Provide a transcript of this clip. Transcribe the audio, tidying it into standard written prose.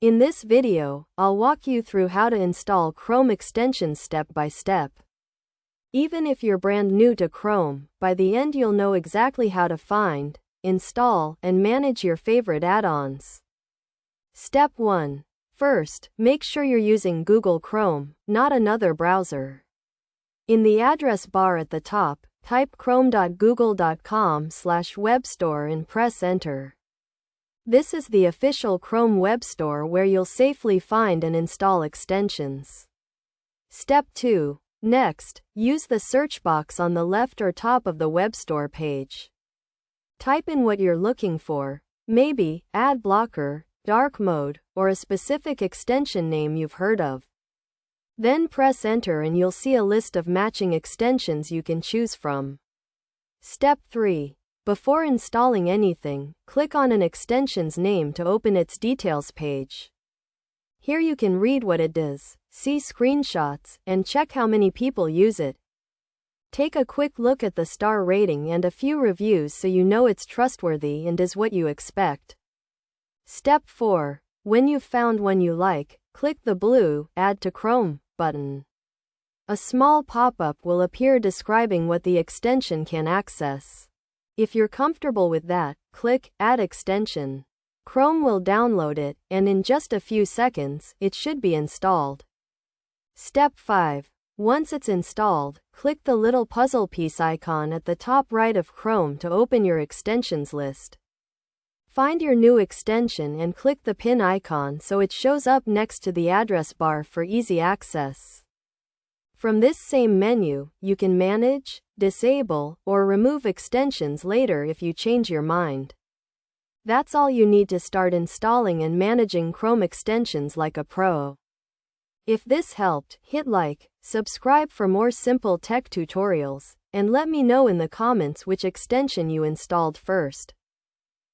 In this video, I'll walk you through how to install Chrome extensions step by step. Even if you're brand new to Chrome, by the end you'll know exactly how to find, install, and manage your favorite add-ons. Step 1. First, make sure you're using Google Chrome, not another browser. In the address bar at the top, type chrome.google.com/webstore and press enter. This is the official Chrome web store where you'll safely find and install extensions. Step 2. Next, use the search box on the left or top of the web store page. Type in what you're looking for, maybe ad blocker, dark mode, or a specific extension name you've heard of. Then press enter and you'll see a list of matching extensions you can choose from. Step 3. Before installing anything, click on an extension's name to open its details page. Here you can read what it does, see screenshots, and check how many people use it. Take a quick look at the star rating and a few reviews so you know it's trustworthy and does what you expect. Step 4. When you've found one you like, click the blue Add to Chrome button. A small pop-up will appear describing what the extension can access. If you're comfortable with that, click Add Extension. Chrome will download it, and in just a few seconds, it should be installed. Step 5. Once it's installed, click the little puzzle piece icon at the top right of Chrome to open your extensions list. Find your new extension and click the pin icon so it shows up next to the address bar for easy access. From this same menu, you can manage, disable, or remove extensions later if you change your mind. That's all you need to start installing and managing Chrome extensions like a pro. If this helped, hit like, subscribe for more simple tech tutorials, and let me know in the comments which extension you installed first.